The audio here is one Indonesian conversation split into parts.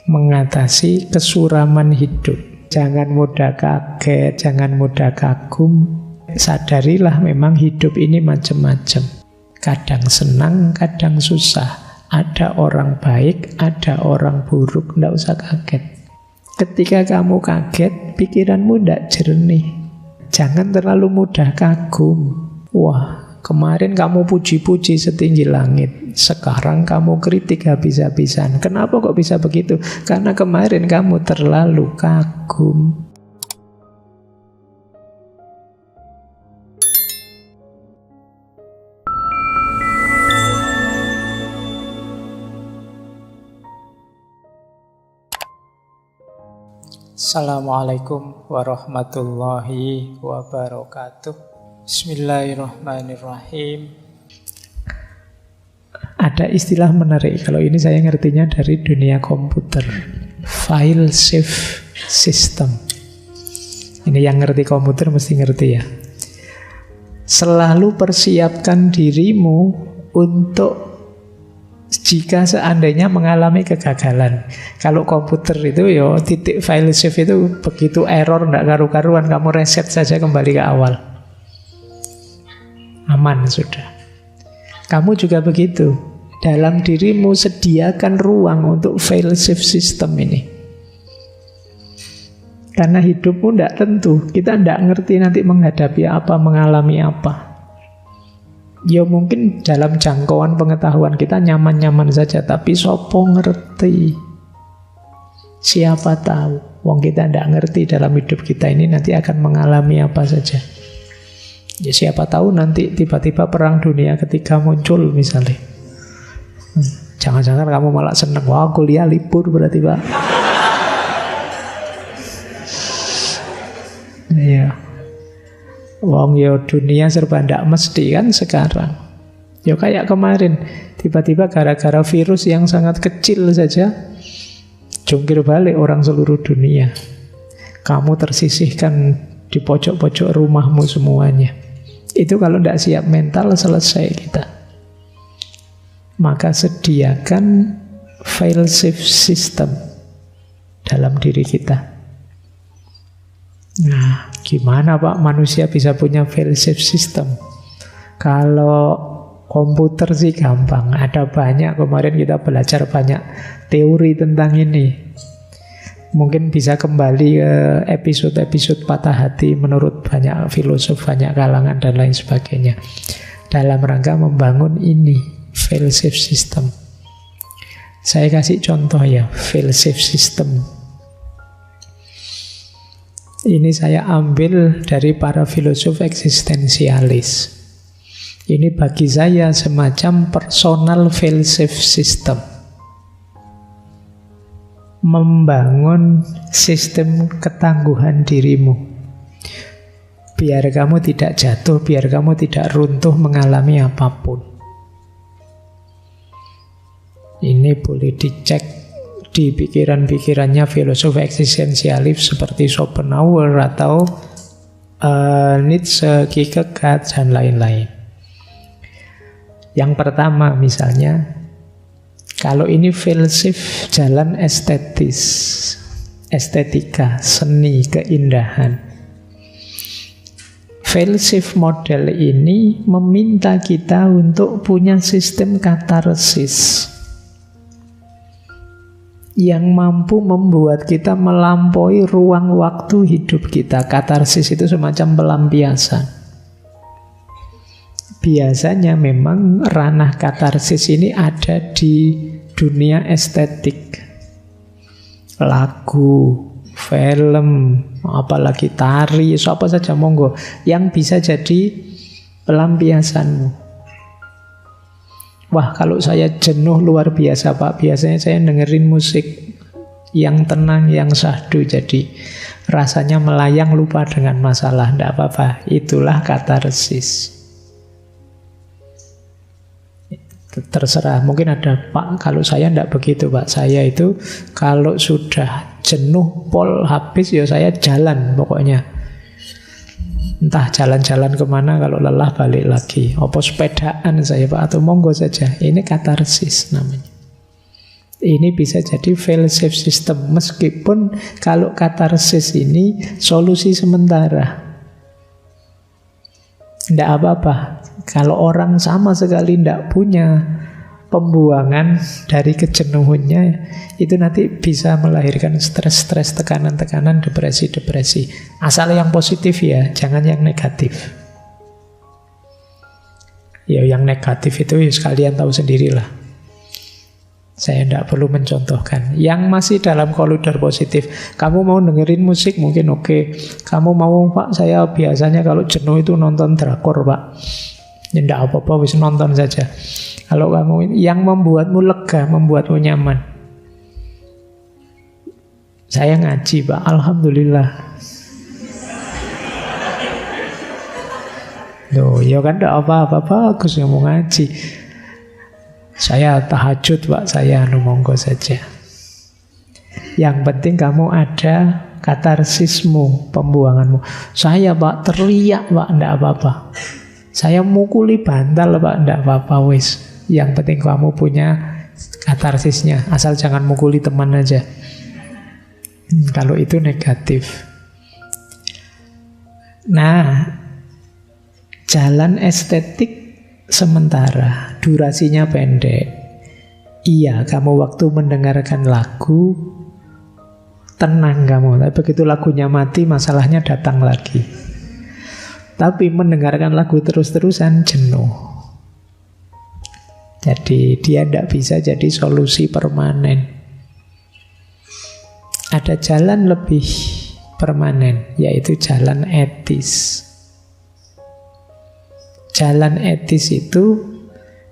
mengatasi kesuraman hidup. Jangan mudah kaget, jangan mudah kagum. Sadarilah memang hidup ini macam-macam. Kadang senang, kadang susah. Ada orang baik, ada orang buruk. Tidak usah kaget. Ketika kamu kaget, pikiranmu tidak jernih. Jangan terlalu mudah kagum. Wah, kemarin kamu puji-puji setinggi langit. Sekarang kamu kritik habis-habisan. Kenapa kok bisa begitu? Karena kemarin kamu terlalu kagum. Assalamualaikum warahmatullahi wabarakatuh. Bismillahirrahmanirrahim. Ada istilah menarik, kalau ini saya ngertinya dari dunia komputer. File save system. Ini yang ngerti komputer mesti ngerti ya. Selalu persiapkan dirimu untuk jika seandainya mengalami kegagalan. Kalau komputer itu titik file save itu begitu error tidak karu-karuan, kamu reset saja kembali ke awal. Aman sudah. Kamu juga begitu. Dalam dirimu sediakan ruang untuk file save system ini. Karena hidupmu tidak tentu. Kita tidak ngerti nanti menghadapi apa, mengalami apa. Ya mungkin dalam jangkauan pengetahuan kita nyaman-nyaman saja, tapi sopo ngerti. Siapa tahu, wong kita tidak ngerti dalam hidup kita ini nanti akan mengalami apa saja. Ya siapa tahu nanti tiba-tiba perang dunia ketiga muncul misalnya. Jangan-jangan kamu malah seneng, wah kuliah libur berarti Pak. Iya. Wong dunia serba ndak mesti kan sekarang. Kayak kemarin, tiba-tiba gara-gara virus yang sangat kecil saja jungkir balik orang seluruh dunia. Kamu tersisihkan di pojok-pojok rumahmu semuanya. Itu kalau ndak siap mental selesai kita. Maka sediakan file save system dalam diri kita. Nah, gimana Pak manusia bisa punya file save system? Kalau komputer sih gampang. Ada banyak, kemarin kita belajar banyak teori tentang ini. Mungkin bisa kembali ke episode-episode patah hati menurut banyak filosof, banyak kalangan dan lain sebagainya. Dalam rangka membangun ini, file save system. Saya kasih contoh ya, file save system. Ini saya ambil dari para filosof eksistensialis. Ini bagi saya semacam personal file save system. Membangun sistem ketangguhan dirimu. Biar kamu tidak jatuh, biar kamu tidak runtuh mengalami apapun. Ini boleh dicek di pikiran-pikirannya filosof eksistensialis seperti Schopenhauer atau Nietzsche, Kierkegaard, dan lain-lain. Yang pertama misalnya, kalau ini filsuf jalan estetis, estetika, seni, keindahan. Filsuf model ini meminta kita untuk punya sistem katarsis yang mampu membuat kita melampaui ruang waktu hidup kita. Katarsis itu semacam pelampiasan. Biasanya memang ranah katarsis ini ada di dunia estetik. Lagu, film, apalagi tari, apa saja monggo yang bisa jadi pelampiasanmu. Wah, kalau saya jenuh luar biasa Pak, biasanya saya dengerin musik yang tenang, yang syahdu, jadi rasanya melayang lupa dengan masalah. Tidak apa-apa, itulah katarsis. Terserah, mungkin ada Pak, kalau saya tidak begitu Pak. Saya itu kalau sudah jenuh pol habis ya saya jalan pokoknya. Entah jalan-jalan kemana, kalau lelah balik lagi. Apa sepedaan saya Pak, atau monggo saja. Ini katarsis namanya. Ini bisa jadi fail-safe system, meskipun kalau katarsis ini solusi sementara. Tidak apa-apa. Kalau orang sama sekali tidak punya pembuangan dari kejenuhannya, itu nanti bisa melahirkan stres-stres, tekanan-tekanan, depresi-depresi. Asal yang positif ya, jangan yang negatif. Ya yang negatif itu ya sekalian tahu sendirilah. Saya tidak perlu mencontohkan. Yang masih dalam koridor positif, kamu mau dengerin musik mungkin oke. Kamu mau, Pak, saya biasanya kalau jenuh itu nonton drakor, Pak. Ya tidak apa-apa, wis nonton saja. Kalau kamu yang membuatmu lega, membuatmu nyaman. Saya ngaji, Pak, alhamdulillah. Loh, ya kan tidak apa-apa, bagus yang mau ngaji. Saya tahajud, Pak, saya monggo saja. Yang penting kamu ada katarsismu, pembuanganmu. Saya, Pak, teriak, Pak, tidak apa-apa. Saya mukuli bantal, Pak, tidak apa-apa, wis. Yang penting kamu punya katarsisnya. Asal jangan mukuli teman aja. Kalau itu negatif. Nah, jalan estetik sementara, durasinya pendek. Iya, kamu waktu mendengarkan lagu tenang kamu, tapi begitu lagunya mati, masalahnya datang lagi. Tapi mendengarkan lagu terus-terusan jenuh. Jadi dia tidak bisa jadi solusi permanen. Ada jalan lebih permanen, yaitu jalan etis. Jalan etis itu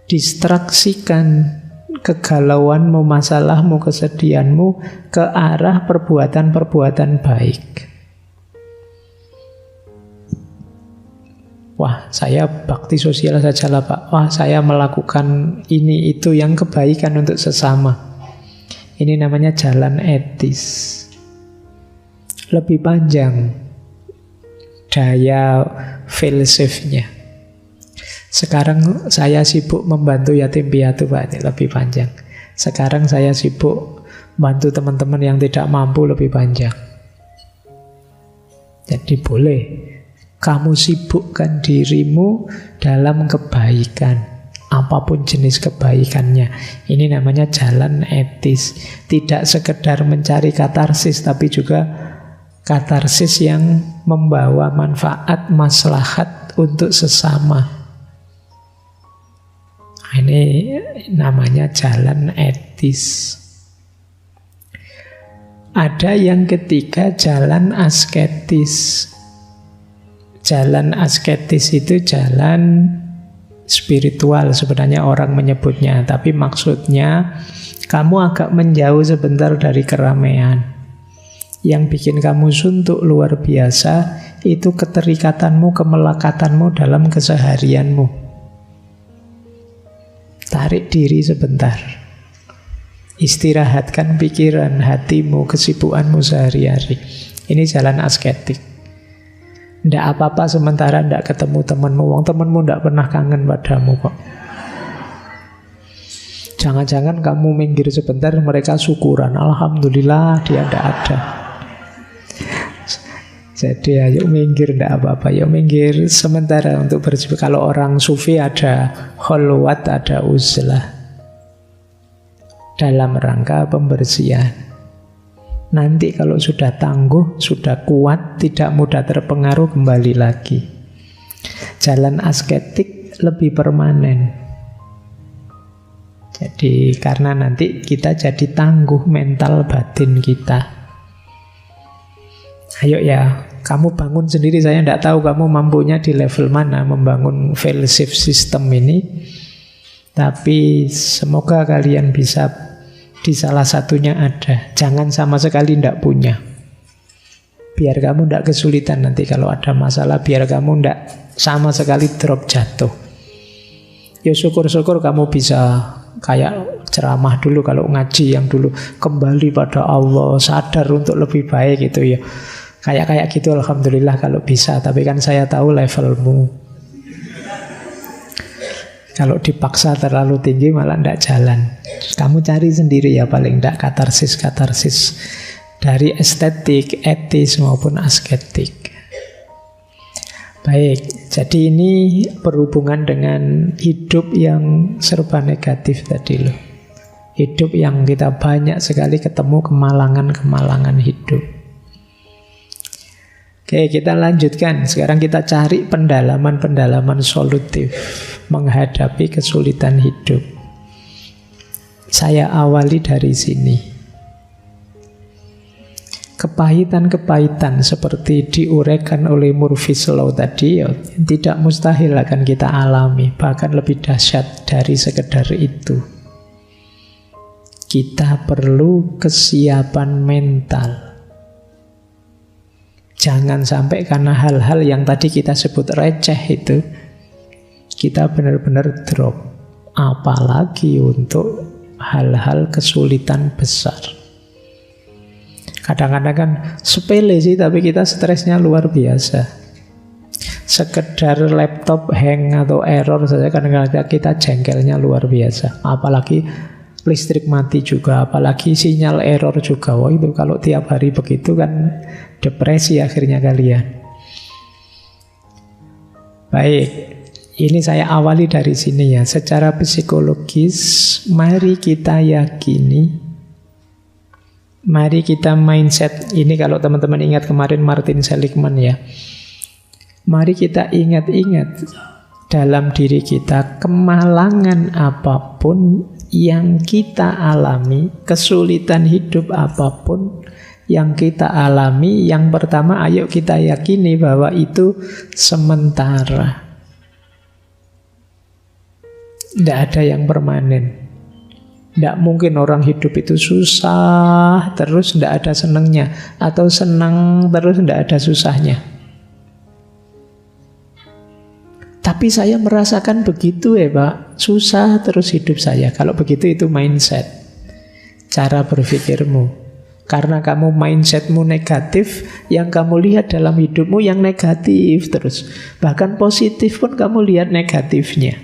distraksikan kegalauanmu, masalahmu, kesedihanmu ke arah perbuatan-perbuatan baik. Wah, saya bakti sosial sajalah, Pak. Wah, saya melakukan ini itu yang kebaikan untuk sesama. Ini namanya jalan etis. Lebih panjang daya filsafnya. Sekarang saya sibuk membantu yatim piatu, Pak, ini lebih panjang. Sekarang saya sibuk bantu teman-teman yang tidak mampu, lebih panjang. Jadi boleh kamu sibukkan dirimu dalam kebaikan, apapun jenis kebaikannya. Ini namanya jalan etis. Tidak sekedar mencari katarsis, tapi juga katarsis yang membawa manfaat, maslahat untuk sesama. Ini namanya jalan etis. Ada yang ketiga, jalan asketis. Jalan asketis itu jalan spiritual sebenarnya orang menyebutnya, tapi maksudnya kamu agak menjauh sebentar dari keramaian. Yang bikin kamu suntuk luar biasa itu keterikatanmu, kemelekatanmu dalam keseharianmu. Tarik diri sebentar. Istirahatkan pikiran, hatimu, kesibukanmu sehari-hari. Ini jalan asketik. Tidak apa-apa sementara tidak ketemu temanmu. Wong temanmu tidak pernah kangen padamu kok. Jangan-jangan kamu minggir sebentar, mereka syukuran. Alhamdulillah dia tidak ada. Jadi ayo minggir, tidak apa-apa. Yuk minggir sementara untuk berjumpa. Kalau orang sufi ada kholwat, ada uzlah. Dalam rangka pembersihan. Nanti kalau sudah tangguh, sudah kuat, tidak mudah terpengaruh, kembali lagi. Jalan asketik lebih permanen. Jadi karena nanti kita jadi tangguh mental batin kita. Ayo ya, kamu bangun sendiri. Saya tidak tahu kamu mampunya di level mana membangun fail-safe system ini. Tapi semoga kalian bisa di salah satunya ada. Jangan sama sekali tidak punya. Biar kamu tidak kesulitan nanti kalau ada masalah. Biar kamu tidak sama sekali drop jatuh. Ya syukur-syukur kamu bisa kayak ceramah dulu kalau ngaji yang dulu, kembali pada Allah, sadar untuk lebih baik gitu ya. Kayak gitu alhamdulillah kalau bisa. Tapi kan saya tahu levelmu. Kalau dipaksa terlalu tinggi malah tidak jalan. Kamu cari sendiri ya paling tidak katarsis dari estetik, etis maupun asketik. Baik, jadi ini berhubungan dengan hidup yang serba negatif tadi loh. Hidup yang kita banyak sekali ketemu kemalangan-kemalangan hidup. Oke, kita lanjutkan. Sekarang kita cari pendalaman-pendalaman solutif menghadapi kesulitan hidup. Saya awali dari sini. Kepahitan-kepahitan seperti diuraikan oleh Murphy's Law tadi ya, tidak mustahil akan kita alami, bahkan lebih dahsyat dari sekedar itu. Kita perlu kesiapan mental. Jangan sampai karena hal-hal yang tadi kita sebut receh itu, kita benar-benar drop. Apalagi untuk hal-hal kesulitan besar. Kadang-kadang kan sepele sih, tapi kita stresnya luar biasa. Sekedar laptop hang atau error saja kadang-kadang kita jengkelnya luar biasa. Apalagi listrik mati juga, apalagi sinyal error juga. Wah itu kalau tiap hari begitu kan depresi akhirnya kalian. Baik, ini saya awali dari sini ya. Secara psikologis, mari kita yakini, mari kita mindset. Ini kalau teman-teman ingat kemarin Martin Seligman ya. Mari kita ingat-ingat dalam diri kita, kemalangan apapun yang kita alami, kesulitan hidup apapun yang kita alami, yang pertama ayo kita yakini bahwa itu sementara. Tidak ada yang permanen. Tidak mungkin orang hidup itu susah terus tidak ada senangnya, atau senang terus tidak ada susahnya. Tapi saya merasakan begitu ya Pak, susah terus hidup saya. Kalau begitu itu mindset, cara berpikirmu. Karena kamu mindsetmu negatif, yang kamu lihat dalam hidupmu yang negatif terus. Bahkan positif pun kamu lihat negatifnya.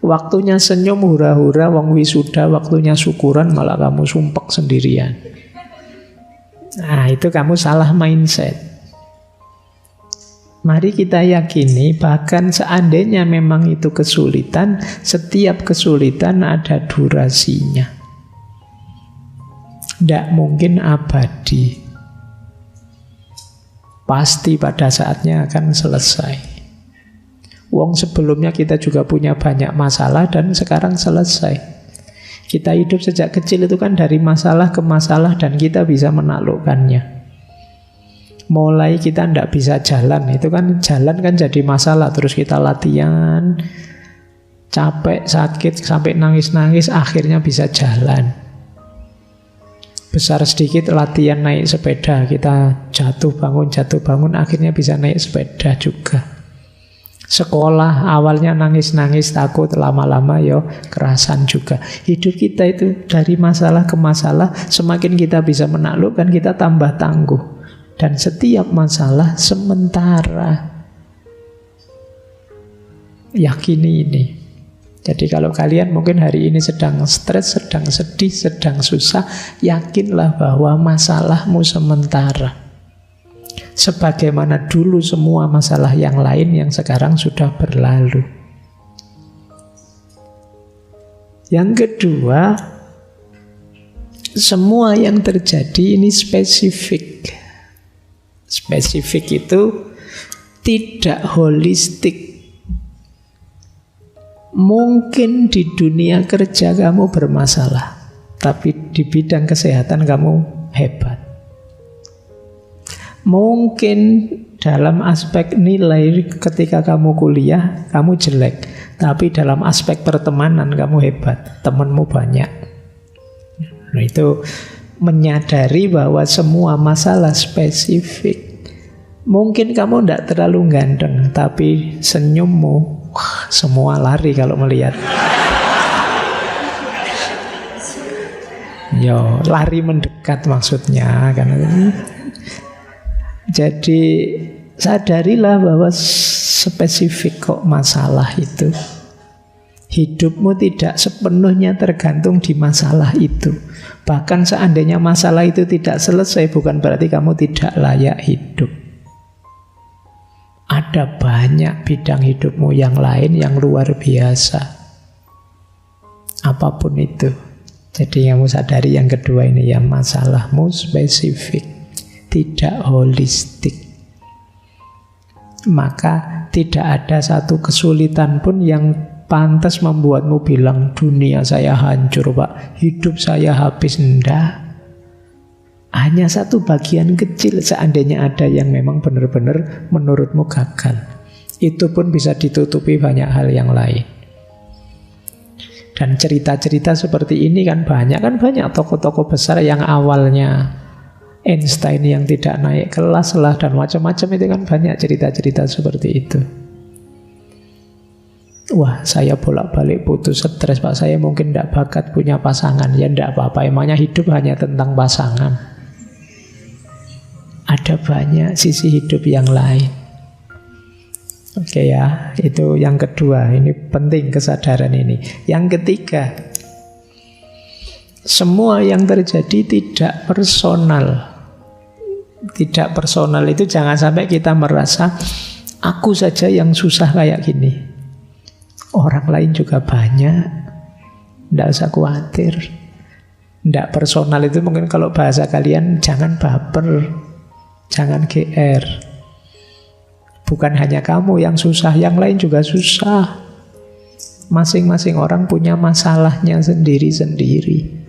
Waktunya senyum hura-hura, wong wisuda, waktunya syukuran malah kamu sumpek sendirian. Nah itu kamu salah mindset. Mari kita yakini bahkan seandainya memang itu kesulitan, setiap kesulitan ada durasinya. Tidak mungkin abadi. Pasti pada saatnya akan selesai. Wong sebelumnya kita juga punya banyak masalah dan sekarang selesai. Kita hidup sejak kecil itu kan dari masalah ke masalah dan kita bisa menaklukkannya. Mulai kita tidak bisa jalan, itu kan jalan kan jadi masalah. Terus kita latihan, capek, sakit, sampai nangis-nangis, akhirnya bisa jalan. Besar sedikit latihan naik sepeda, kita jatuh bangun, akhirnya bisa naik sepeda juga. Sekolah awalnya nangis-nangis, takut, lama-lama yo kerasan juga. Hidup kita itu dari masalah ke masalah, semakin kita bisa menaklukkan, kita tambah tangguh. Dan setiap masalah sementara. Yakini ini. Jadi kalau kalian mungkin hari ini sedang stres, sedang sedih, sedang susah, yakinlah bahwa masalahmu sementara. Sebagaimana dulu semua masalah yang lain yang sekarang sudah berlalu. Yang kedua, semua yang terjadi ini spesifik. Spesifik itu tidak holistik. Mungkin di dunia kerja kamu bermasalah, tapi di bidang kesehatan kamu hebat. Mungkin dalam aspek nilai ketika kamu kuliah, kamu jelek, tapi dalam aspek pertemanan kamu hebat, temanmu banyak. Nah itu menyadari bahwa semua masalah spesifik. Mungkin kamu tidak terlalu ganteng, tapi senyummu, semua lari kalau melihat. Yo, lari mendekat maksudnya kan. Jadi sadarilah bahwa spesifik kok masalah itu. Hidupmu tidak sepenuhnya tergantung di masalah itu. Bahkan seandainya masalah itu tidak selesai, bukan berarti kamu tidak layak hidup. Ada banyak bidang hidupmu yang lain yang luar biasa. Apapun itu. Jadi kamu sadari yang kedua ini, yang masalahmu spesifik, tidak holistik. Maka tidak ada satu kesulitan pun yang pantas membuatmu bilang, dunia saya hancur Pak, hidup saya habis. Enggak. Hanya satu bagian kecil seandainya ada yang memang benar-benar menurutmu gagal. Itu pun bisa ditutupi banyak hal yang lain. Dan cerita-cerita seperti ini kan banyak tokoh-tokoh besar yang awalnya Einstein yang tidak naik kelas lah dan macam-macam, itu kan banyak cerita-cerita seperti itu. Wah, saya bolak-balik putus stres Pak, saya mungkin tidak bakat punya pasangan. Ya tidak apa-apa, emangnya hidup hanya tentang pasangan. Ada banyak sisi hidup yang lain. Oke ya, itu yang kedua. Ini penting kesadaran ini. Yang ketiga, semua yang terjadi tidak personal. Tidak personal itu jangan sampai kita merasa aku saja yang susah kayak gini. Orang lain juga banyak. Tidak usah khawatir. Tidak personal itu mungkin kalau bahasa kalian, jangan baper, jangan GR. Bukan hanya kamu yang susah, yang lain juga susah. Masing-masing orang punya masalahnya sendiri-sendiri.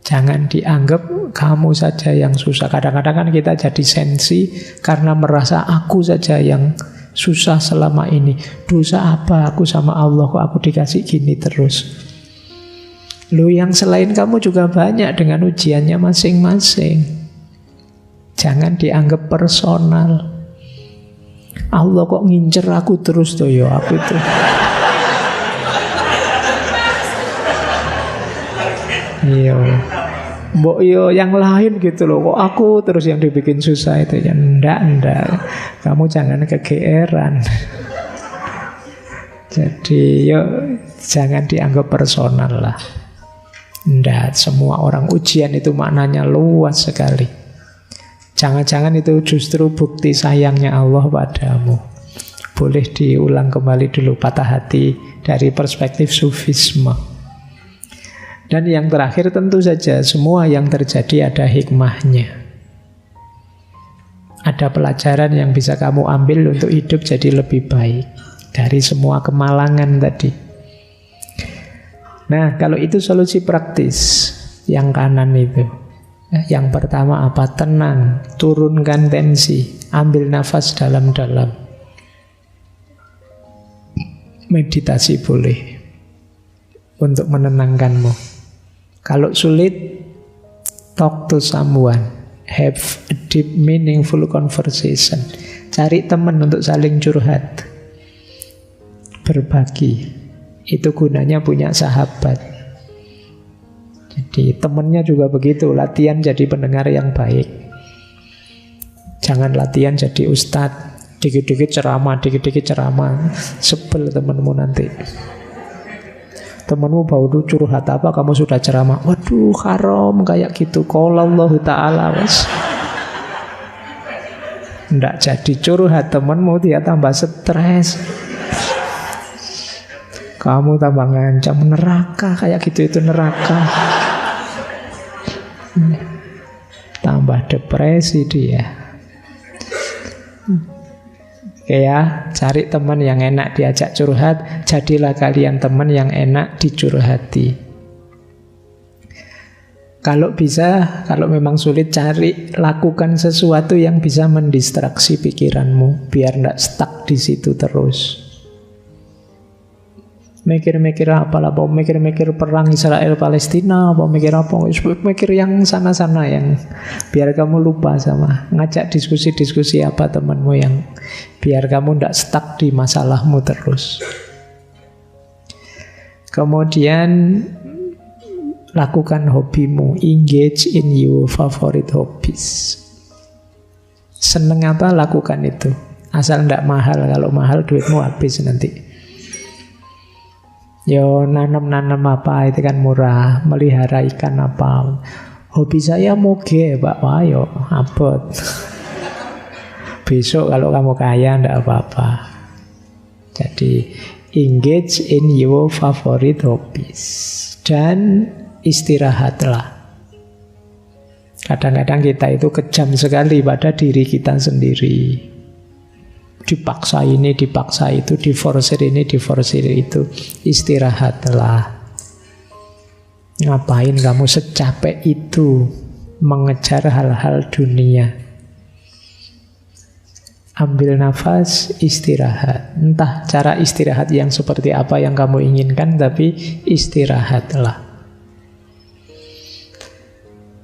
Jangan dianggap kamu saja yang susah. Kadang-kadang kan kita jadi sensi karena merasa aku saja yang susah selama ini. Dosa apa aku sama Allah kok aku dikasih gini terus. Lu yang selain kamu juga banyak dengan ujiannya masing-masing. Jangan dianggap personal. Allah kok ngincer aku terus tuh yo, aku tuh. Iya. Mbok yo yang lain gitu loh, kok aku terus yang dibikin susah itu ya. Ndak. Kamu jangan kegeeran. Jadi yo jangan dianggap personal lah. Ndak, semua orang ujian itu maknanya luas sekali. Jangan-jangan itu justru bukti sayangnya Allah padamu. Boleh diulang kembali dulu patah hati dari perspektif sufisme. Dan yang terakhir tentu saja semua yang terjadi ada hikmahnya. Ada pelajaran yang bisa kamu ambil untuk hidup jadi lebih baik dari semua kemalangan tadi. Nah, kalau itu solusi praktis yang kanan itu. Yang pertama apa? Tenang, turunkan tensi, ambil nafas dalam-dalam. Meditasi boleh untuk menenangkanmu. Kalau sulit, talk to someone, have a deep meaningful conversation. Cari teman untuk saling curhat, berbagi. Itu gunanya punya sahabat. Jadi temennya juga begitu, latihan jadi pendengar yang baik. Jangan latihan jadi ustadz, dikit-dikit ceramah, sebel temenmu nanti. Temenmu baru curhat apa, kamu sudah ceramah, waduh haram kayak gitu, qala Allah Ta'ala was. Nggak jadi curhat temenmu, dia tambah stres. Kamu tambah ngancam neraka kayak gitu, itu neraka. Tambah depresi dia. Oke ya, cari teman yang enak diajak curhat. Jadilah kalian teman yang enak dicurhati. Kalau bisa, kalau memang sulit, lakukan sesuatu yang bisa mendistraksi pikiranmu biar tidak stuck di situ terus. Mikir-mikir apa lah, mau mikir-mikir perang Israel Palestina, mau mikir apa, mikir yang sana-sana yang biar kamu lupa sama. Ngajak diskusi-diskusi apa temanmu yang biar kamu tidak stuck di masalahmu terus. Kemudian lakukan hobimu, engage in your favorite hobbies. Seneng apa, lakukan itu. Asal ndak mahal, kalau mahal duitmu habis nanti. Yo nanam-nanam apa itu kan murah, melihara ikan apa. Hobi saya moge, Pak. Wah, yo abot. Besok kalau kamu kaya ndak apa-apa. Jadi engage in your favorite hobbies dan istirahatlah. Kadang-kadang kita itu kejam sekali pada diri kita sendiri. Dipaksa ini, dipaksa itu, diforsir ini, diforsir itu. Istirahatlah. Ngapain kamu secapek itu mengejar hal-hal dunia? Ambil nafas, istirahat. Entah cara istirahat yang seperti apa yang kamu inginkan, tapi istirahatlah.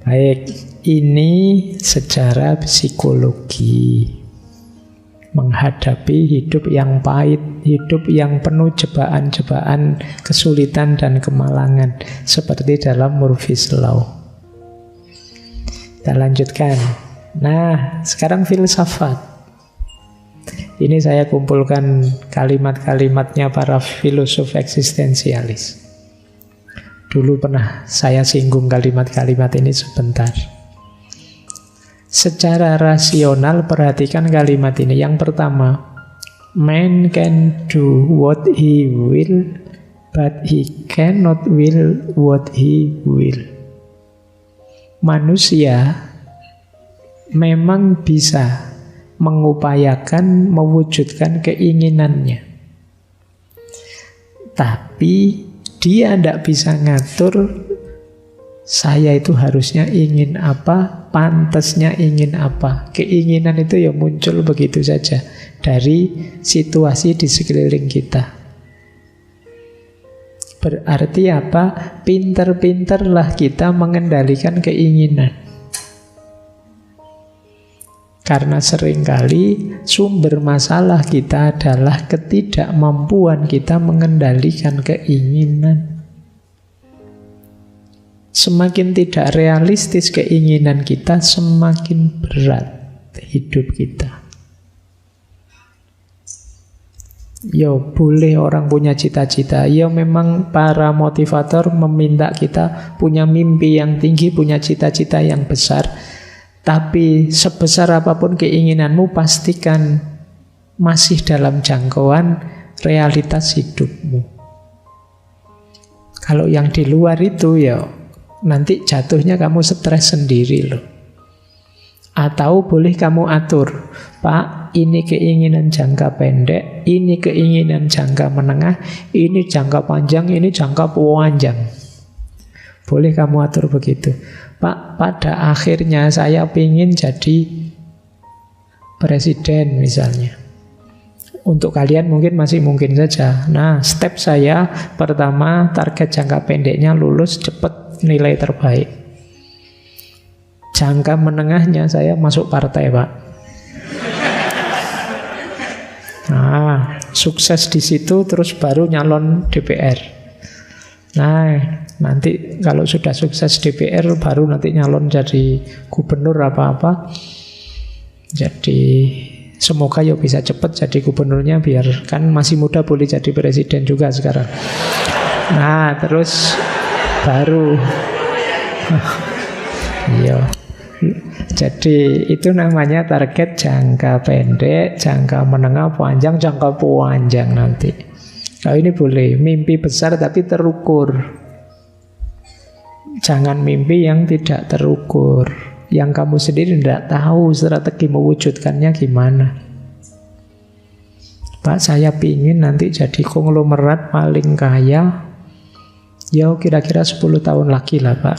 Baik, ini secara psikologi. Menghadapi hidup yang pahit, hidup yang penuh cobaan-cobaan, kesulitan dan kemalangan, seperti dalam Murphy's Law. Kita lanjutkan. Nah, sekarang filsafat. Ini saya kumpulkan kalimat-kalimatnya para filosof eksistensialis. Dulu pernah saya singgung kalimat-kalimat ini sebentar. Secara rasional perhatikan kalimat ini. Yang pertama, man can do what he will, but he cannot will what he will. Manusia memang bisa mengupayakan, mewujudkan keinginannya. Tapi dia tidak bisa ngatur, saya itu harusnya ingin apa, pantasnya ingin apa. Keinginan itu ya muncul begitu saja dari situasi di sekeliling kita. Berarti apa? Pinter-pinterlah kita mengendalikan keinginan. Karena seringkali sumber masalah kita adalah ketidakmampuan kita mengendalikan keinginan. Semakin tidak realistis keinginan kita, semakin berat hidup kita. Yo, boleh orang punya cita-cita. Yo, memang para motivator meminta kita punya mimpi yang tinggi, punya cita-cita yang besar. Tapi sebesar apapun keinginanmu, pastikan masih dalam jangkauan realitas hidupmu. Kalau yang di luar itu ya nanti jatuhnya kamu stres sendiri loh. Atau boleh kamu atur, Pak, ini keinginan jangka pendek, ini keinginan jangka menengah, ini jangka panjang, ini jangka panjang. Boleh kamu atur begitu. Pak, pada akhirnya saya ingin jadi presiden misalnya. Untuk kalian mungkin masih mungkin saja. Nah, step saya pertama, target jangka pendeknya lulus cepat nilai terbaik. Jangka menengahnya saya masuk partai, Pak. Nah, sukses di situ terus baru nyalon DPR. Nah, nanti kalau sudah sukses DPR baru nanti nyalon jadi gubernur apa-apa. Jadi semoga ya bisa cepat jadi gubernurnya, biar kan masih muda boleh jadi presiden juga sekarang. Nah, terus baru iya. Jadi itu namanya target jangka pendek, jangka menengah, panjang, jangka panjang nanti. Kalau ini boleh mimpi besar tapi terukur. Jangan mimpi yang tidak terukur, yang kamu sendiri tidak tahu strategi mewujudkannya gimana. Pak, saya pingin nanti jadi konglomerat paling kaya. Ya kira-kira 10 tahun lagi lah, Pak.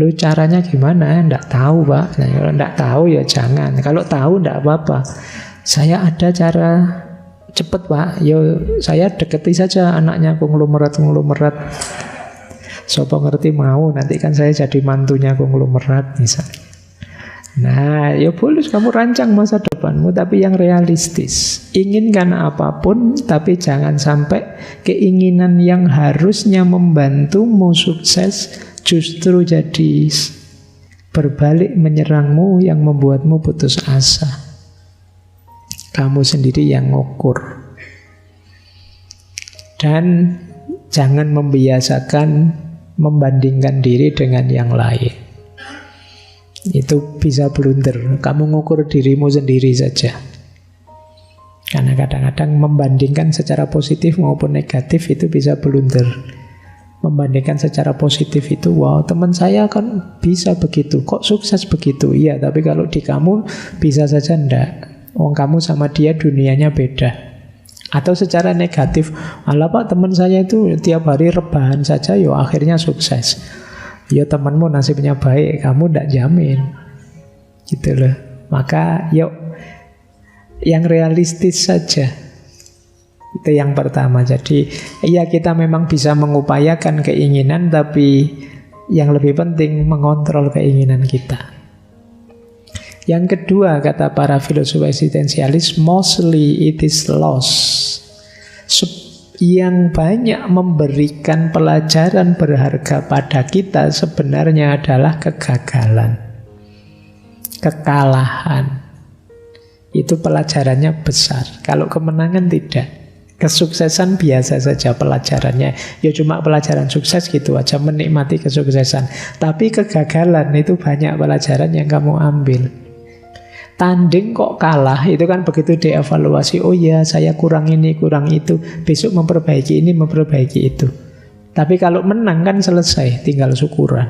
Lu caranya gimana? Tidak tahu, Pak. Nah, kalau tidak tahu ya jangan. Kalau tahu tidak apa-apa. Saya ada cara cepet, Pak. Yo, saya deketi saja anaknya konglomerat. Sopo ngerti mau, nanti kan saya jadi mantunya konglomerat misalnya. Nah, ya boleh kamu rancang masa depanmu, tapi yang realistis. Inginkan apapun, tapi jangan sampai keinginan yang harusnya membantumu sukses justru jadi berbalik menyerangmu, yang membuatmu putus asa. Kamu sendiri yang ngukur. Dan jangan membiasakan membandingkan diri dengan yang lain. Itu bisa blunder. Kamu ngukur dirimu sendiri saja. Karena kadang-kadang membandingkan secara positif maupun negatif itu bisa blunder. Membandingkan secara positif itu, wow, teman saya kan bisa begitu, kok sukses begitu. Iya, tapi kalau di kamu bisa saja enggak. Kamu sama dia dunianya beda. Atau secara negatif, alah Pak, teman saya itu tiap hari rebahan saja, yo akhirnya sukses. Ya temanmu nasibnya baik, kamu enggak jamin. Gitu loh. Maka yuk yang realistis saja. Itu yang pertama. Jadi ya kita memang bisa mengupayakan keinginan, tapi yang lebih penting mengontrol keinginan kita. Yang kedua, kata para filosof eksistensialis, mostly it is loss. Yang banyak memberikan pelajaran berharga pada kita sebenarnya adalah kegagalan, kekalahan. Itu pelajarannya besar. Kalau kemenangan tidak. Kesuksesan biasa saja pelajarannya. Ya cuma pelajaran sukses gitu aja, menikmati kesuksesan. Tapi kegagalan itu banyak pelajaran yang kamu ambil. Tanding kok kalah, itu kan begitu dievaluasi. Oh ya, saya kurang ini, kurang itu. Besok memperbaiki ini, memperbaiki itu. Tapi kalau menang kan selesai, tinggal syukuran.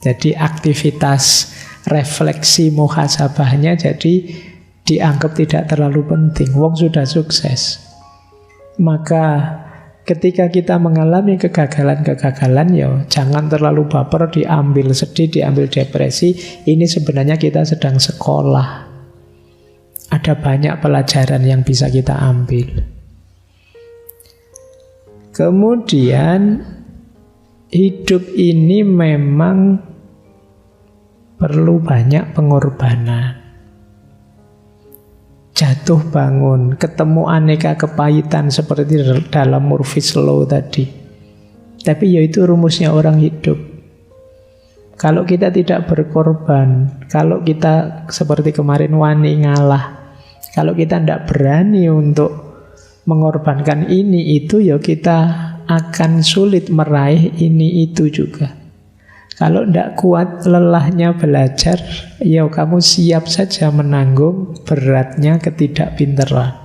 Jadi aktivitas refleksi muhasabahnya jadi dianggap tidak terlalu penting. Wong sudah sukses. Maka ketika kita mengalami kegagalan-kegagalan, ya jangan terlalu baper, diambil sedih, diambil depresi. Ini sebenarnya kita sedang sekolah. Ada banyak pelajaran yang bisa kita ambil. Kemudian hidup ini memang perlu banyak pengorbanan. Jatuh bangun, ketemu aneka kepahitan seperti dalam Murphy's Law tadi. Tapi ya itu rumusnya orang hidup. Kalau kita tidak berkorban, kalau kita seperti kemarin wani ngalah, kalau kita tidak berani untuk mengorbankan ini itu, ya kita akan sulit meraih ini itu juga. Kalau tidak kuat lelahnya belajar, ya kamu siap saja menanggung beratnya ketidakpinteran.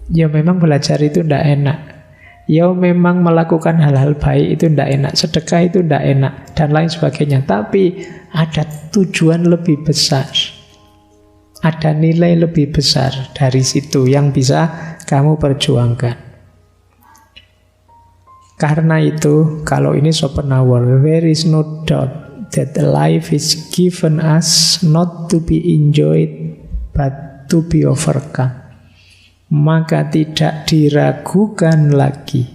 Ya memang belajar itu tidak enak. Ya memang melakukan hal-hal baik itu tidak enak. Sedekah itu tidak enak dan lain sebagainya. Tapi ada tujuan lebih besar. Ada nilai lebih besar dari situ yang bisa kamu perjuangkan. Karena itu, kalau ini Schopenhauer, there is no doubt that life is given us not to be enjoyed, but to be overcome. Maka tidak diragukan lagi.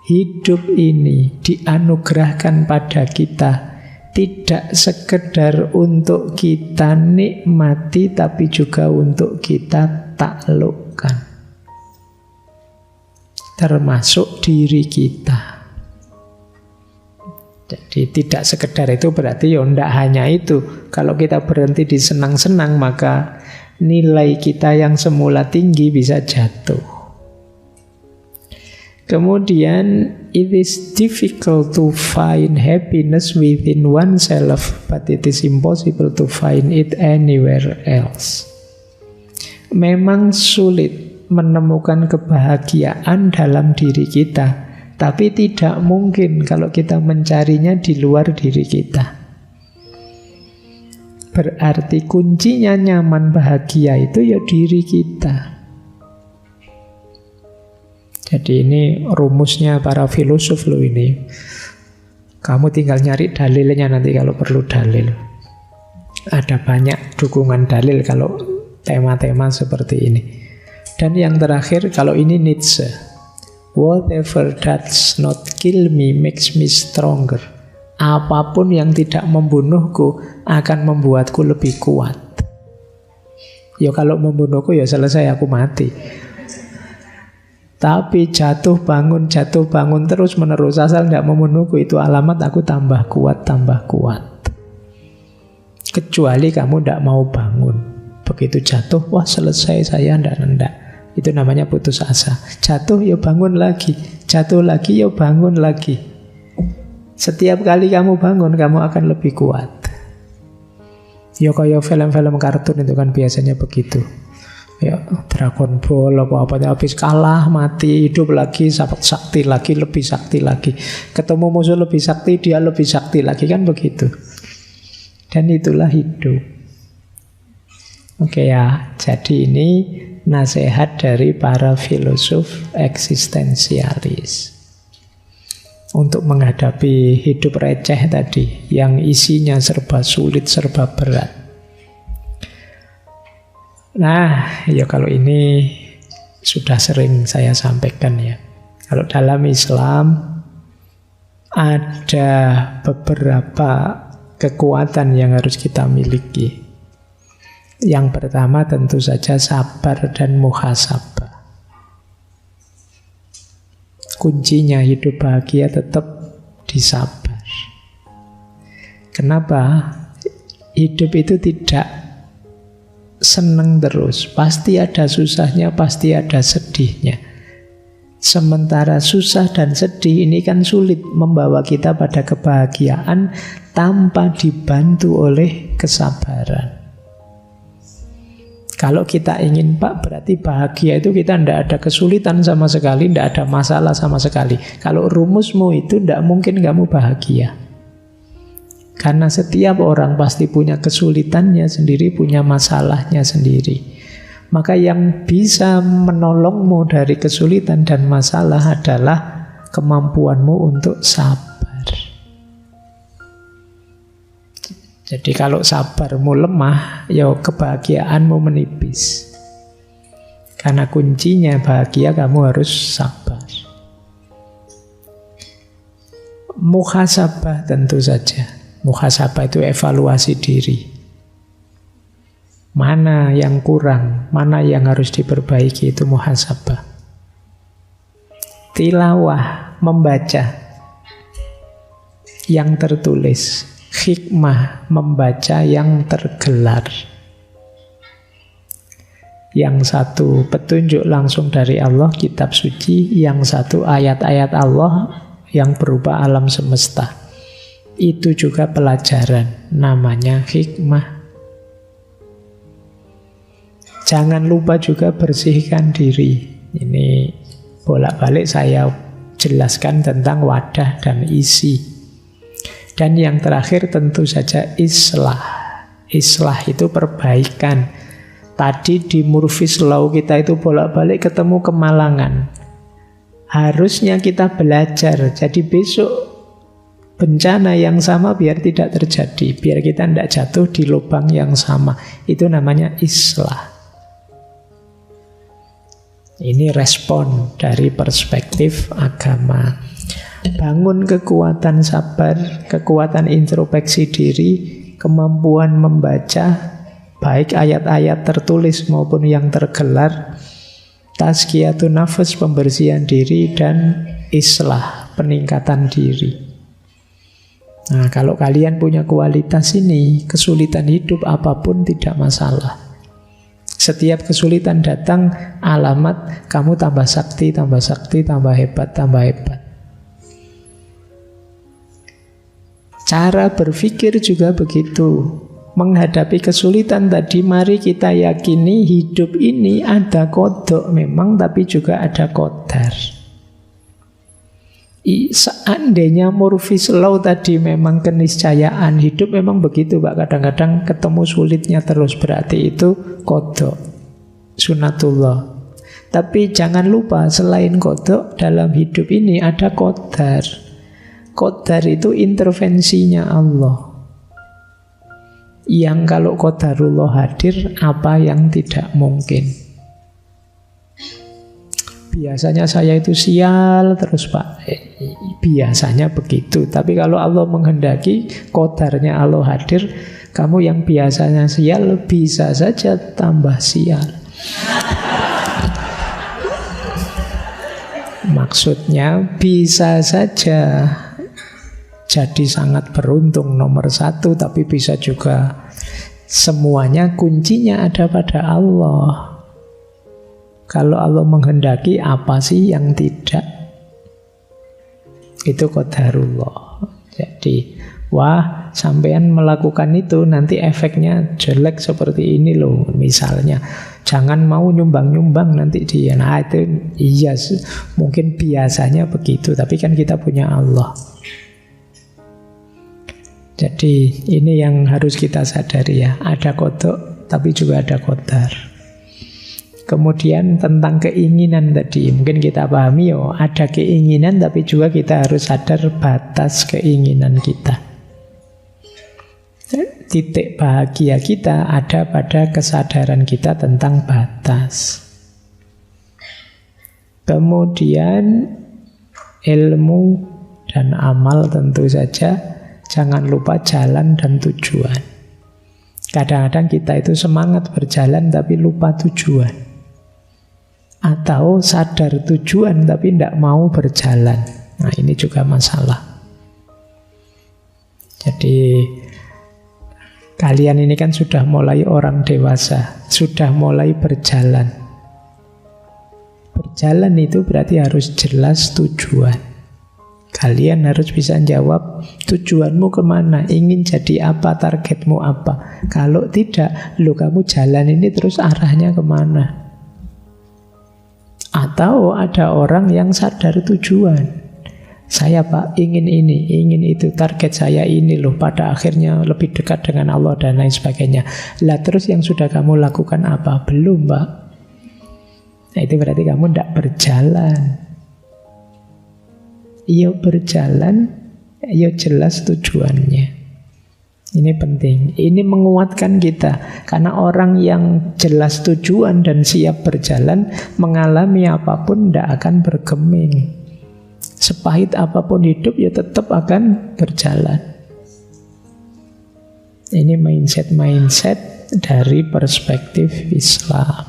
Hidup ini dianugerahkan pada kita tidak sekedar untuk kita nikmati, tapi juga untuk kita taklukkan. Termasuk diri kita. Jadi tidak sekedar itu berarti ya tidak hanya itu. Kalau kita berhenti di senang-senang, maka nilai kita yang semula tinggi bisa jatuh. Kemudian, it is difficult to find happiness within oneself, but it is impossible to find it anywhere else. Memang sulit menemukan kebahagiaan dalam diri kita, tapi tidak mungkin kalau kita mencarinya di luar diri kita. Berarti kuncinya nyaman bahagia itu ya diri kita. Jadi ini rumusnya para filosof loh ini. Kamu tinggal nyari dalilnya nanti kalau perlu dalil. Ada banyak dukungan dalil kalau tema-tema seperti ini. Dan yang terakhir, kalau ini Nietzsche, whatever does not kill me makes me stronger. Apapun yang tidak membunuhku akan membuatku lebih kuat. Ya kalau membunuhku ya selesai, aku mati. Tapi jatuh bangun terus menerus, asal tidak membunuhku, itu alamat aku tambah kuat, tambah kuat. Kecuali kamu tidak mau bangun. Begitu jatuh, wah selesai saya, ndak. Itu namanya putus asa. Jatuh, ya bangun lagi. Jatuh lagi, ya bangun lagi. Setiap kali kamu bangun, kamu akan lebih kuat. Ya kayak film-film kartun itu kan biasanya begitu. Ya Dragon Ball apa-apa, habis kalah, mati, hidup lagi, sakti lagi, lebih sakti lagi. Ketemu musuh lebih sakti, dia lebih sakti lagi, kan begitu. Dan itulah hidup. Oke ya, jadi ini nasihat dari para filosof eksistensialis untuk menghadapi hidup receh tadi, yang isinya serba sulit, serba berat. Nah, ya kalau ini sudah sering saya sampaikan ya. Kalau dalam Islam ada beberapa kekuatan yang harus kita miliki. Yang pertama tentu saja sabar dan muhasabah. Kuncinya hidup bahagia tetap disabar. Kenapa? Hidup itu tidak senang terus. Pasti ada susahnya, pasti ada sedihnya. Sementara susah dan sedih ini kan sulit membawa kita pada kebahagiaan tanpa dibantu oleh kesabaran. Kalau kita ingin berarti bahagia itu kita tidak ada kesulitan sama sekali, tidak ada masalah sama sekali. Kalau rumusmu itu tidak mungkin kamu bahagia. Karena setiap orang pasti punya kesulitannya sendiri, punya masalahnya sendiri. Maka yang bisa menolongmu dari kesulitan dan masalah adalah kemampuanmu untuk sabar. Jadi kalau sabarmu lemah, ya kebahagiaanmu menipis. Karena kuncinya bahagia kamu harus sabar. Muhasabah tentu saja. Muhasabah itu evaluasi diri. Mana yang kurang, mana yang harus diperbaiki, itu muhasabah. Tilawah, membaca yang tertulis. Hikmah, membaca yang tergelar. Yang satu petunjuk langsung dari Allah, kitab suci. Yang satu ayat-ayat Allah yang berupa alam semesta. Itu juga pelajaran, namanya hikmah. Jangan lupa juga bersihkan diri. Ini bolak-balik saya jelaskan tentang wadah dan isi. Dan yang terakhir tentu saja islah. Islah itu perbaikan. Tadi di Murphy's Law kita itu bolak-balik ketemu kemalangan. Harusnya kita belajar. Jadi besok bencana yang sama biar tidak terjadi. Biar kita tidak jatuh di lubang yang sama. Itu namanya islah. Ini respon dari perspektif agama. Bangun kekuatan sabar, kekuatan introspeksi diri, kemampuan membaca, baik ayat-ayat tertulis maupun yang tergelar, tazkiyatun nafas, pembersihan diri, dan islah, peningkatan diri. Nah, kalau kalian punya kualitas ini, kesulitan hidup apapun tidak masalah. Setiap kesulitan datang, alamat kamu tambah sakti, tambah hebat, tambah hebat. Cara berpikir juga begitu. Menghadapi kesulitan tadi, mari kita yakini hidup ini ada kodok memang, tapi juga ada qadar. Seandainya Murphy's Law tadi memang keniscayaan hidup, memang begitu Pak. Kadang-kadang ketemu sulitnya terus, berarti itu kodok, sunatullah. Tapi jangan lupa selain kodok, dalam hidup ini ada qadar. Qadar itu intervensinya Allah. Yang kalau qadarullah hadir, apa yang tidak mungkin. Biasanya saya itu sial terus Pak. Biasanya begitu. Tapi kalau Allah menghendaki, qadarnya Allah hadir, kamu yang biasanya sial bisa saja tambah sial. Maksudnya bisa saja jadi sangat beruntung nomor 1, tapi bisa juga Semuanya kuncinya ada pada Allah. Kalau Allah menghendaki, apa sih yang tidak? Itu qadarullah. Jadi, wah, sampean melakukan itu nanti efeknya jelek seperti ini loh. Misalnya, jangan mau nyumbang-nyumbang nanti dia. Nah itu iya, mungkin biasanya begitu. Tapi kan kita punya Allah. Jadi ini yang harus kita sadari ya. Ada kodok, tapi juga ada qadar. Kemudian tentang keinginan tadi, mungkin kita pahami ada keinginan, tapi juga kita harus sadar batas keinginan kita. Titik bahagia kita ada pada kesadaran kita tentang batas. Kemudian ilmu dan amal tentu saja. Jangan lupa jalan dan tujuan. Kadang-kadang kita itu semangat berjalan tapi lupa tujuan. Atau sadar tujuan tapi tidak mau berjalan. Nah ini juga masalah. Jadi kalian ini kan sudah mulai orang dewasa, sudah mulai berjalan. Berjalan itu berarti harus jelas tujuan. Kalian harus bisa jawab tujuanmu kemana, ingin jadi apa, targetmu apa. Kalau tidak, kamu jalan ini terus arahnya kemana. Atau ada orang yang sadar tujuan. Saya Pak ingin ini, ingin itu, target saya ini loh. Pada akhirnya lebih dekat dengan Allah dan lain sebagainya. Lah terus yang sudah kamu lakukan apa? Belum Pak. Nah itu berarti kamu tidak berjalan. Iya berjalan, iya jelas tujuannya. Ini penting. Ini menguatkan kita. Karena orang yang jelas tujuan dan siap berjalan, mengalami apapun tidak akan bergeming. Sepahit apapun hidup, ya tetap akan berjalan. Ini mindset dari perspektif Islam.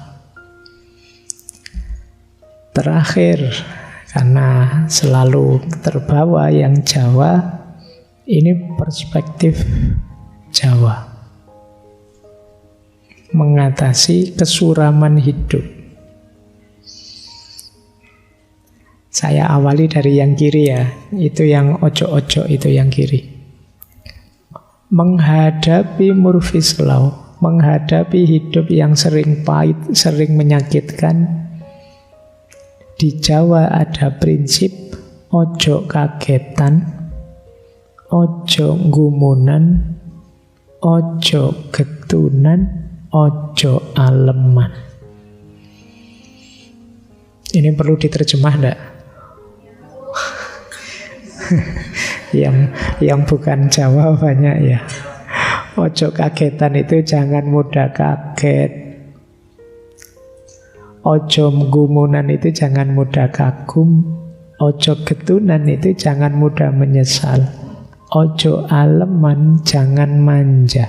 Terakhir, karena selalu terbawa yang Jawa, ini perspektif Jawa. Mengatasi kesuraman hidup. Saya awali dari yang kiri ya. Itu yang ojo-ojo, itu yang kiri. Menghadapi murfis law, menghadapi hidup yang sering pahit, sering menyakitkan. Di Jawa ada prinsip ojo kagetan, ojo gumunan, ojo getunan, ojo aleman. Ini perlu diterjemah enggak? yang bukan Jawa banyak ya. Ojo kagetan itu jangan mudah kaget. Ojo gumunan itu jangan mudah kagum. Ojo getunan itu jangan mudah menyesal. Ojo aleman, jangan manja.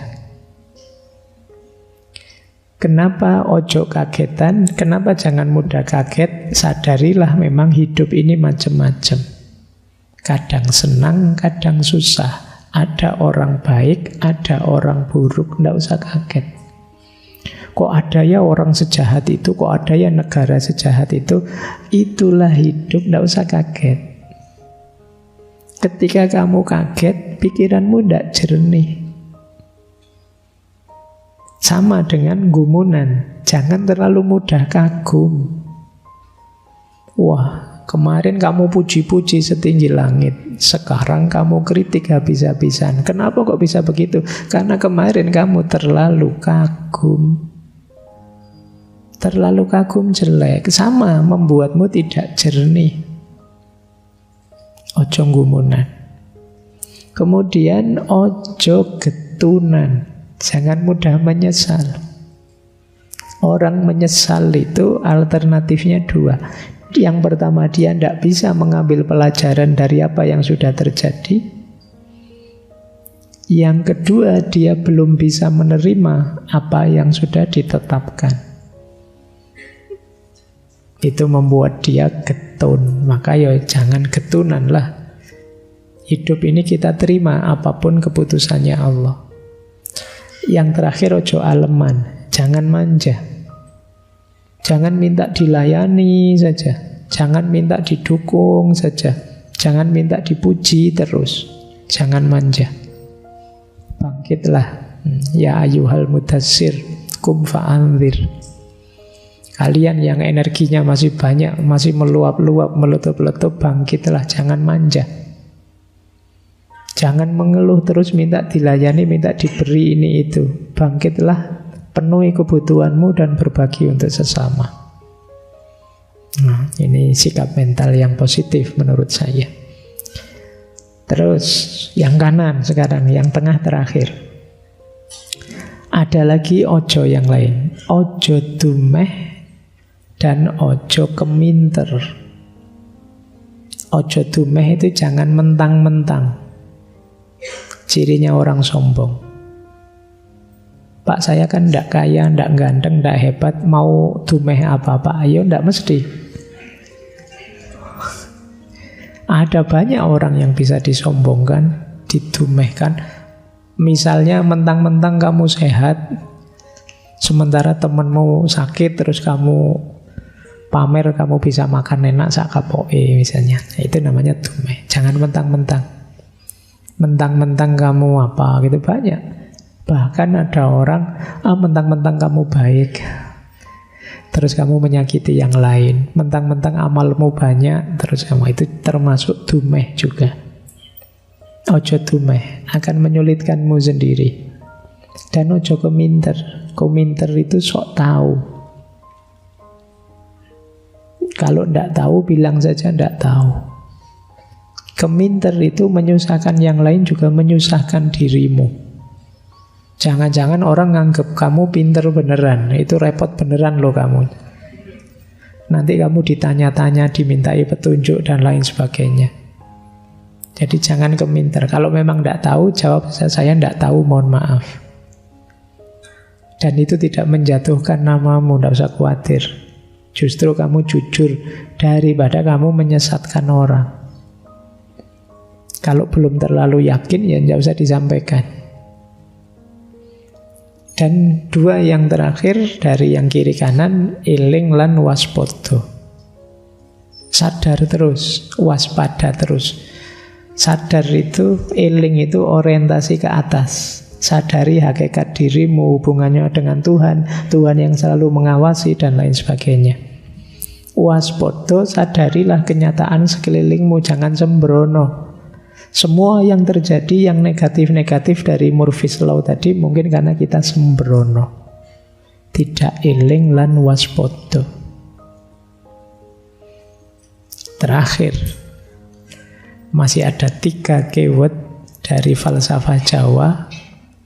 Kenapa ojo kagetan? Kenapa jangan mudah kaget? Sadarilah memang hidup ini macam-macam. Kadang senang, kadang susah. Ada orang baik, ada orang buruk. Tidak usah kaget. Kok ada ya orang sejahat itu, kok ada ya negara sejahat itu. Itulah hidup, tidak usah kaget. Ketika kamu kaget, pikiranmu tidak jernih. Sama dengan gumunan, jangan terlalu mudah kagum. Wah, kemarin kamu puji-puji setinggi langit, sekarang kamu kritik habis-habisan. Kenapa kok bisa begitu? Karena kemarin kamu terlalu kagum. Terlalu kagum jelek, sama membuatmu tidak jernih. Ojo gumunan. Kemudian ojo getunan, jangan mudah menyesal. Orang menyesal itu alternatifnya dua. Yang pertama, dia tidak bisa mengambil pelajaran dari apa yang sudah terjadi. Yang kedua, dia belum bisa menerima apa yang sudah ditetapkan. Itu membuat dia getun. Maka ya jangan getunan lah. Hidup ini kita terima apapun keputusannya Allah. Yang terakhir, ojo aleman, jangan manja. Jangan minta dilayani saja, jangan minta didukung saja, jangan minta dipuji terus, jangan manja. Bangkitlah, ya ayyuhal mudassir, kum fa'anzir. Kalian yang energinya masih banyak, masih meluap-luap, meletup-letup, bangkitlah, jangan manja. Jangan mengeluh terus minta dilayani, minta diberi ini itu. Bangkitlah, penuhi kebutuhanmu dan berbagi untuk sesama. Nah, ini sikap mental yang positif menurut saya. Terus yang kanan sekarang, yang tengah terakhir. Ada lagi ojo yang lain. Ojo dumeh dan ojo keminter. Ojo dumeh itu jangan mentang-mentang. Cirinya orang sombong. Pak, saya kan ndak kaya, ndak ganteng, ndak hebat, mau dumeh apa-apa? Ayo, ndak mesti. Ada banyak orang yang bisa disombongkan, didumehkan. Misalnya mentang-mentang kamu sehat, sementara temanmu sakit, terus kamu pamer kamu bisa makan enak sak kapoke misalnya. Nah, itu namanya dumeh. Jangan mentang-mentang. Mentang-mentang kamu apa gitu, banyak. Bahkan ada orang, mentang-mentang kamu baik, terus kamu menyakiti yang lain. Mentang-mentang amalmu banyak, terus kamu, itu termasuk dumeh juga. Ojo dumeh, akan menyulitkanmu sendiri. Dan ojo keminter. Keminter itu sok tahu. Kalau ndak tahu, bilang saja ndak tahu. Keminter itu menyusahkan yang lain, juga menyusahkan dirimu. Jangan-jangan orang nganggep kamu pinter beneran. Itu repot beneran loh kamu. Nanti kamu ditanya-tanya, dimintai petunjuk dan lain sebagainya. Jadi jangan keminter. Kalau memang tidak tahu, jawab saya tidak tahu, mohon maaf. Dan itu tidak menjatuhkan namamu, tidak usah khawatir. Justru kamu jujur daripada kamu menyesatkan orang. Kalau belum terlalu yakin, ya tidak usah disampaikan. Dan dua yang terakhir dari yang kiri kanan, eling lan waspada. Sadar terus, waspada terus. Sadar itu, eling itu orientasi ke atas. Sadari hakikat dirimu, hubungannya dengan Tuhan, Tuhan yang selalu mengawasi dan lain sebagainya. Waspada, sadarilah kenyataan sekelilingmu, jangan sembrono. Semua yang terjadi, yang negatif-negatif dari Murphy's Law tadi, mungkin karena kita sembrono, tidak eling lan waspada. Terakhir, masih ada 3 keyword dari falsafah Jawa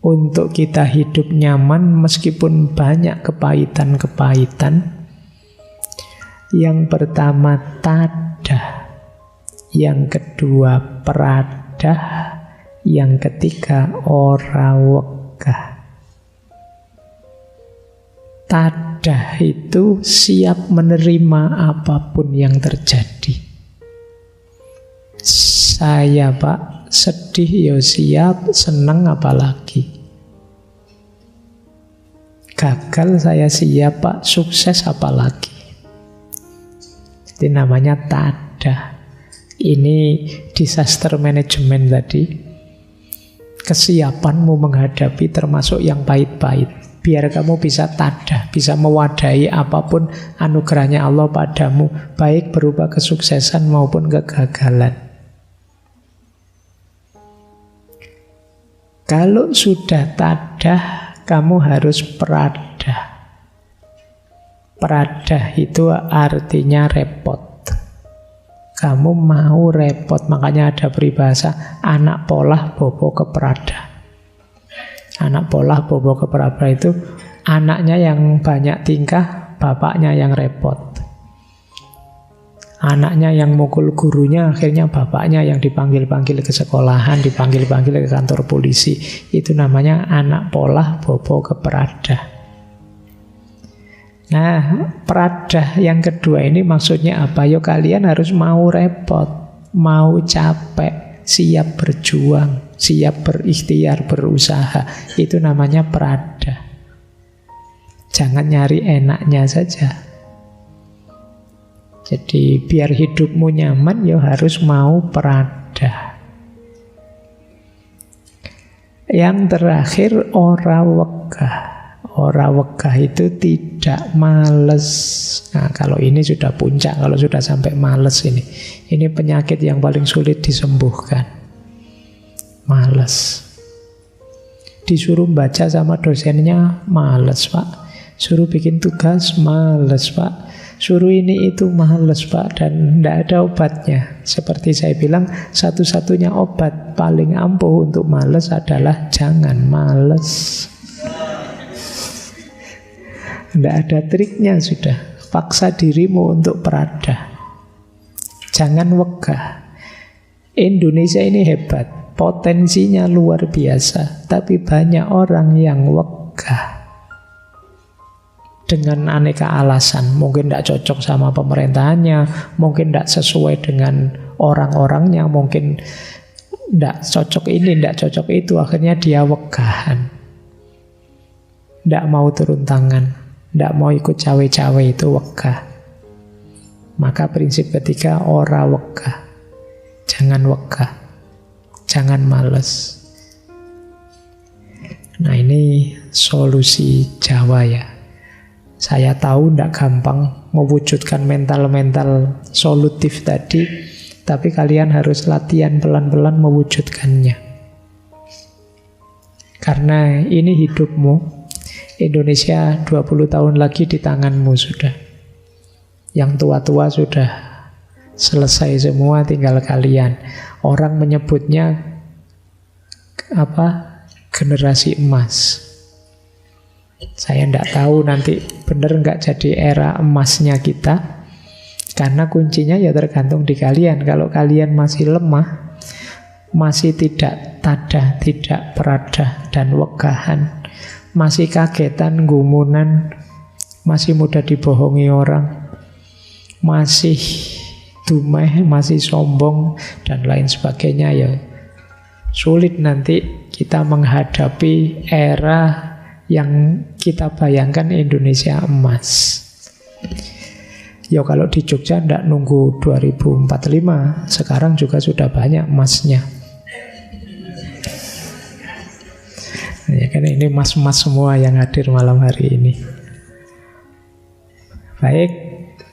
untuk kita hidup nyaman meskipun banyak kepahitan-kepahitan. Yang pertama tadah, yang kedua peradah, yang ketiga ora wegah. Tadah itu siap menerima apapun yang terjadi. Saya Pak, sedih ya siap, senang apalagi. Gagal saya siap Pak, sukses apalagi. Itu namanya tadah. Ini disaster management tadi. Kesiapanmu menghadapi termasuk yang pahit-pahit. Biar kamu bisa tadah, bisa mewadahi apapun anugerahnya Allah padamu, baik berupa kesuksesan maupun kegagalan. Kalau sudah tadah, kamu harus peradah. Peradah itu artinya repot. Kamu mau repot, makanya ada peribahasa anak polah bobo keperadah. Anak polah bobo keperadah itu anaknya yang banyak tingkah, bapaknya yang repot. Anaknya yang mukul gurunya, akhirnya bapaknya yang dipanggil-panggil ke sekolahan, dipanggil-panggil ke kantor polisi. Itu namanya anak polah bobo keperadah. Nah, peradah yang kedua ini maksudnya apa? Yo kalian harus mau repot, mau capek, siap berjuang. siap berikhtiar, berusaha. Itu namanya prada. Jangan nyari enaknya saja. Jadi biar hidupmu nyaman, ya harus mau prada. Yang terakhir, ora wegah. Ora wegah itu tidak males. Nah, kalau ini sudah puncak, kalau sudah sampai males ini. Ini penyakit yang paling sulit disembuhkan. Males. Disuruh baca sama dosennya, males Pak. Suruh bikin tugas, males Pak. Suruh ini itu, males Pak. Dan tidak ada obatnya. Seperti saya bilang, satu-satunya obat paling ampuh untuk males adalah jangan males. Tidak ada triknya sudah. Paksa dirimu untuk prada. Jangan wegah. Indonesia ini hebat. Potensinya luar biasa. Tapi banyak orang yang wegah. Dengan aneka alasan. Mungkin tidak cocok sama pemerintahannya. Mungkin tidak sesuai dengan orang-orangnya. Mungkin tidak cocok ini, tidak cocok itu. Akhirnya dia wegahan. Tidak mau turun tangan. Tidak mau ikut cawe-cawe, itu wegah. Maka prinsip ketiga, ora wegah. Jangan wegah. Jangan males. Nah, ini solusi Jawa ya. Saya tahu tidak gampang mewujudkan mental-mental solutif tadi, tapi kalian harus latihan pelan-pelan mewujudkannya. Karena ini hidupmu. Indonesia 20 tahun lagi di tanganmu sudah. Yang tua-tua sudah selesai semua, tinggal kalian. Orang menyebutnya apa? Generasi emas. Saya tidak tahu nanti benar nggak jadi era emasnya kita. Karena kuncinya ya tergantung di kalian. Kalau kalian masih lemah, masih tidak tada, tidak perada dan wegahan, masih kagetan, gumunan, masih mudah dibohongi orang, masih dumeh, masih sombong, dan lain sebagainya, ya sulit nanti kita menghadapi era yang kita bayangkan Indonesia emas. Ya kalau di Jogja tidak nunggu 2045, sekarang juga sudah banyak emasnya. Ya kan, ini mas-mas semua yang hadir malam hari ini. Baik,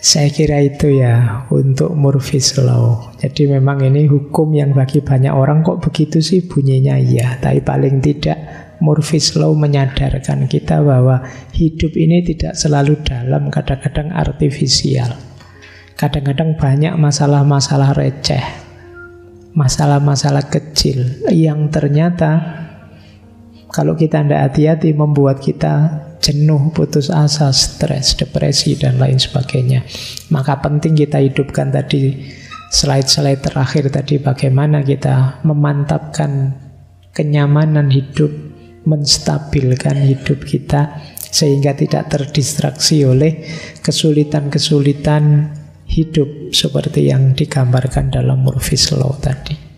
saya kira itu ya untuk Murphy's Law. Jadi memang ini hukum yang bagi banyak orang kok begitu sih bunyinya, iya. Tapi paling tidak Murphy's Law menyadarkan kita bahwa hidup ini tidak selalu dalam, kadang-kadang artifisial. Kadang-kadang banyak masalah-masalah receh, masalah-masalah kecil yang ternyata kalau kita tidak hati-hati membuat kita jenuh, putus asa, stres, depresi, dan lain sebagainya. Maka penting kita hidupkan tadi slide-slide terakhir tadi, bagaimana kita memantapkan kenyamanan hidup, menstabilkan hidup kita sehingga tidak terdistraksi oleh kesulitan-kesulitan hidup seperti yang digambarkan dalam Murphy's Law tadi.